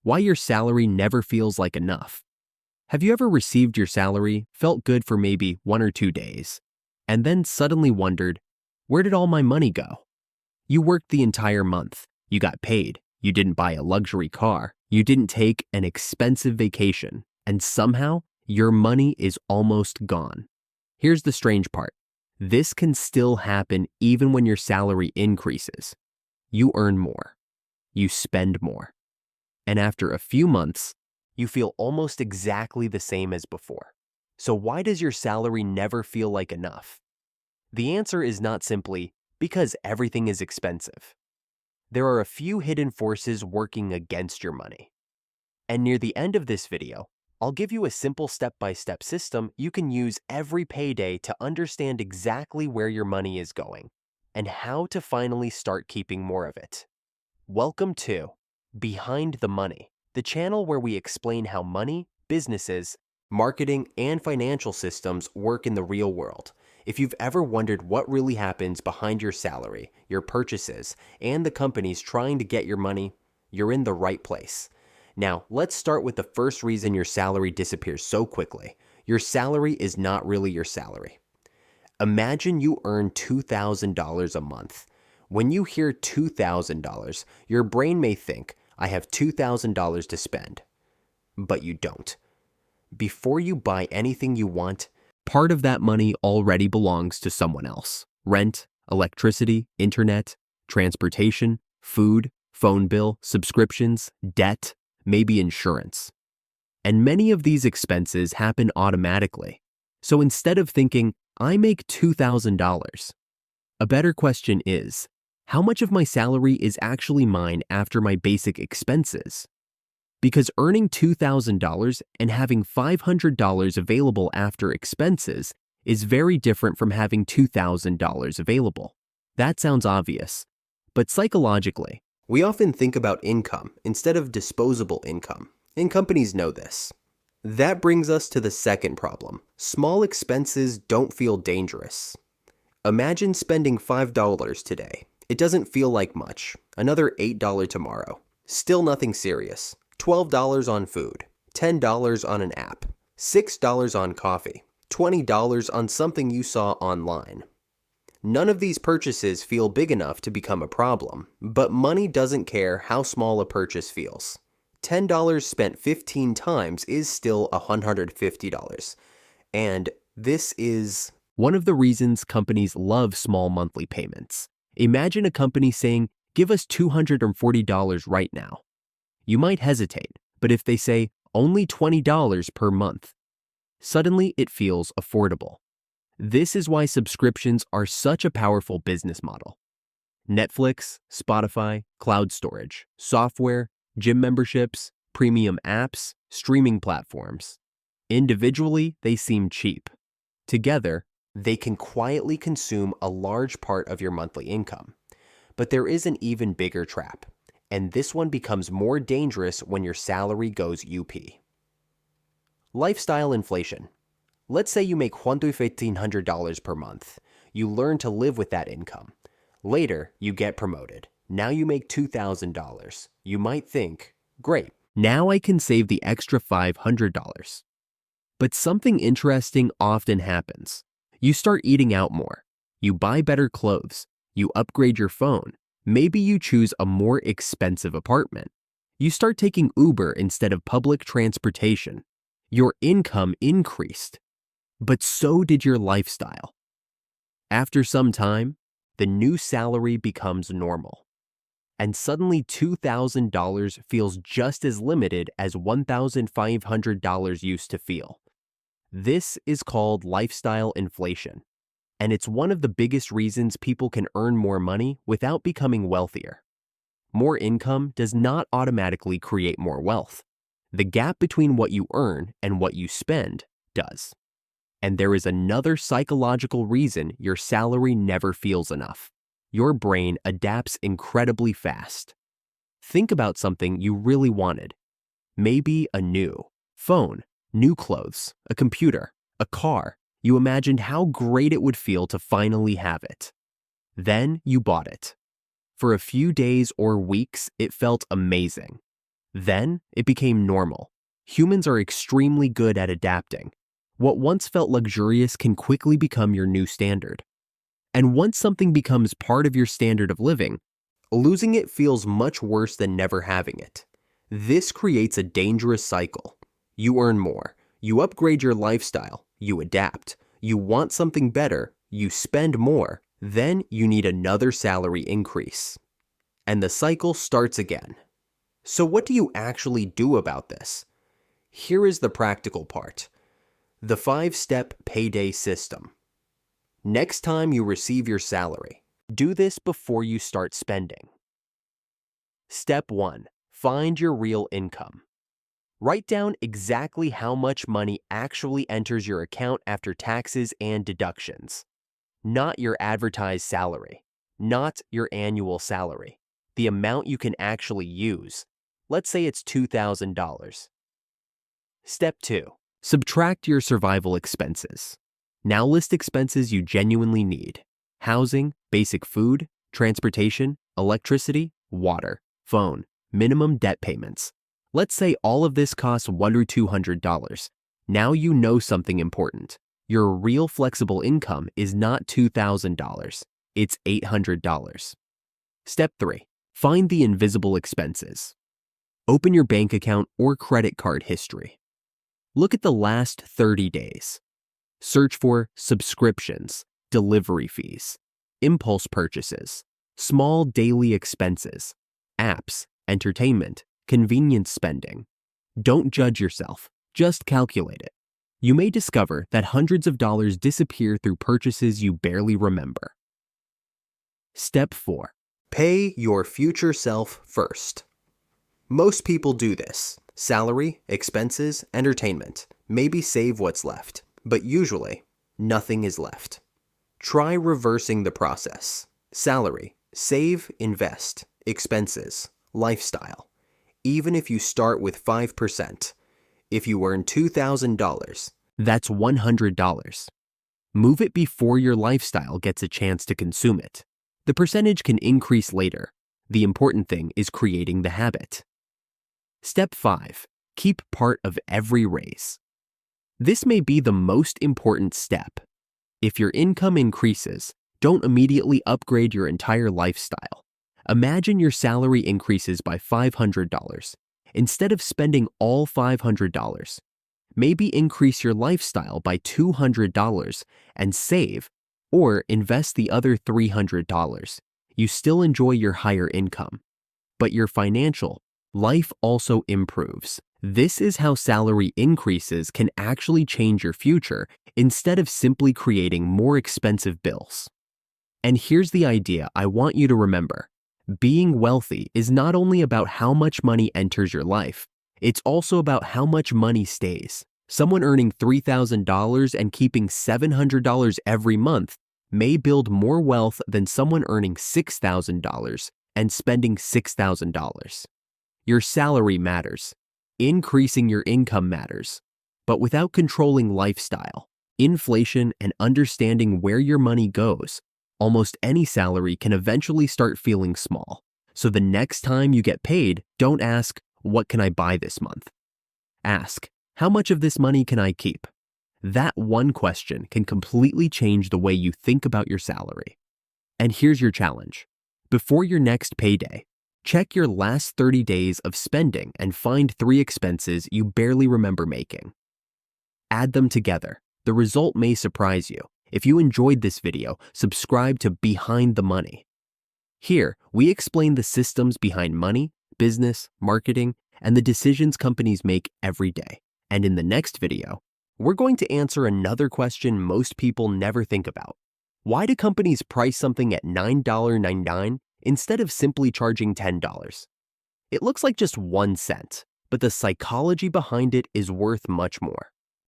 Why your salary never feels like enough. Have you ever received your salary, felt good for maybe 1 or 2 days, and then suddenly wondered, where did all my money go? You worked the entire month, you got paid, you didn't buy a luxury car, you didn't take an expensive vacation, and somehow your money is almost gone. Here's the strange part. This can still happen even when your salary increases. You earn more. You spend more. And after a few months, you feel almost exactly the same as before. So why does your salary never feel like enough? The answer is not simply because everything is expensive. There are a few hidden forces working against your money. And near the end of this video, I'll give you a simple step-by-step system you can use every payday to understand exactly where your money is going and how to finally start keeping more of it. Welcome to Behind the Money, the channel where we explain how money, businesses, marketing, and financial systems work in the real world. If you've ever wondered what really happens behind your salary, your purchases, and the companies trying to get your money, you're in the right place. Now, let's start with the first reason your salary disappears so quickly. Your salary is not really your salary. Imagine you earn $2,000 a month. When you hear $2,000, your brain may think, I have $2,000 to spend. But you don't. Before you buy anything you want, part of that money already belongs to someone else. Rent, electricity, internet, transportation, food, phone bill, subscriptions, debt, maybe insurance. And many of these expenses happen automatically. So instead of thinking, I make $2,000, a better question is, how much of my salary is actually mine after my basic expenses? Because earning $2,000 and having $500 available after expenses is very different from having $2,000 available. That sounds obvious, but psychologically, we often think about income instead of disposable income, and companies know this. That brings us to the second problem. Small expenses don't feel dangerous. Imagine spending $5 today. It doesn't feel like much. Another $8 tomorrow. Still nothing serious. $12 on food. $10 on an app. $6 on coffee. $20 on something you saw online. None of these purchases feel big enough to become a problem, but money doesn't care how small a purchase feels. $10 spent 15 times is still $150. And this is one of the reasons companies love small monthly payments. Imagine a company saying, give us $240 right now. You might hesitate, but if they say only $20 per month, suddenly it feels affordable. This is why subscriptions are such a powerful business model. Netflix, Spotify, cloud storage, software, gym memberships, premium apps, streaming platforms. Individually, they seem cheap. Together, they can quietly consume a large part of your monthly income. But there is an even bigger trap, and this one becomes more dangerous when your salary goes UP. Lifestyle inflation. Let's say you make $1,500 per month. You learn to live with that income. Later, you get promoted. Now you make $2,000. You might think, great, now I can save the extra $500. But something interesting often happens. You start eating out more. You buy better clothes. You upgrade your phone. Maybe you choose a more expensive apartment. You start taking Uber instead of public transportation. Your income increased. But so did your lifestyle. After some time, the new salary becomes normal. And suddenly $2,000 feels just as limited as $1,500 used to feel. This is called lifestyle inflation, and it's one of the biggest reasons people can earn more money without becoming wealthier. More income does not automatically create more wealth. The gap between what you earn and what you spend does. And there is another psychological reason your salary never feels enough. Your brain adapts incredibly fast. Think about something you really wanted. Maybe a new phone, new clothes, a computer, a car. You imagined how great it would feel to finally have it. Then you bought it. For a few days or weeks, it felt amazing. Then it became normal. Humans are extremely good at adapting. What once felt luxurious can quickly become your new standard. And once something becomes part of your standard of living, losing it feels much worse than never having it. This creates a dangerous cycle. You earn more, you upgrade your lifestyle, you adapt, you want something better, you spend more, then you need another salary increase. And the cycle starts again. So what do you actually do about this? Here is the practical part. The 5-step payday system. Next time you receive your salary, do this before you start spending. Step 1. Find your real income. Write down exactly how much money actually enters your account after taxes and deductions. Not your advertised salary, not your annual salary, the amount you can actually use. Let's say it's $2,000. Step 2. Subtract your survival expenses. Now list expenses you genuinely need: housing, basic food, transportation, electricity, water, phone, minimum debt payments. Let's say all of this costs $100 or $200. Now you know something important. Your real flexible income is not $2,000, it's $800. Step 3. Find the invisible expenses. Open your bank account or credit card history. Look at the last 30 days. Search for subscriptions, delivery fees, impulse purchases, small daily expenses, apps, entertainment, convenience spending. Don't judge yourself, just calculate it. You may discover that hundreds of dollars disappear through purchases you barely remember. Step 4. Pay your future self first. Most people do this. Salary, expenses, entertainment. Maybe save what's left, but usually nothing is left. Try reversing the process. Salary, save, invest, expenses, lifestyle. Even if you start with 5%, if you earn $2,000, that's $100. Move it before your lifestyle gets a chance to consume it. The percentage can increase later. The important thing is creating the habit. Step 5. Keep part of every raise. This may be the most important step. If your income increases, don't immediately upgrade your entire lifestyle. Imagine your salary increases by $500. Instead of spending all $500, maybe increase your lifestyle by $200 and save or invest the other $300. You still enjoy your higher income, but your financial life also improves. This is how salary increases can actually change your future instead of simply creating more expensive bills. And here's the idea I want you to remember. Being wealthy is not only about how much money enters your life, it's also about how much money stays. Someone earning $3,000 and keeping $700 every month may build more wealth than someone earning $6,000 and spending $6,000. Your salary matters. Increasing your income matters. But without controlling lifestyle, inflation, and understanding where your money goes, almost any salary can eventually start feeling small. So the next time you get paid, don't ask, "What can I buy this month?" Ask, "How much of this money can I keep?" That one question can completely change the way you think about your salary. And here's your challenge. Before your next payday, check your last 30 days of spending and find 3 expenses you barely remember making. Add them together. The result may surprise you. If you enjoyed this video, subscribe to Behind the Money. Here, we explain the systems behind money, business, marketing, and the decisions companies make every day. And in the next video, we're going to answer another question most people never think about. Why do companies price something at $9.99 instead of simply charging $10? It looks like just 1 cent, but the psychology behind it is worth much more.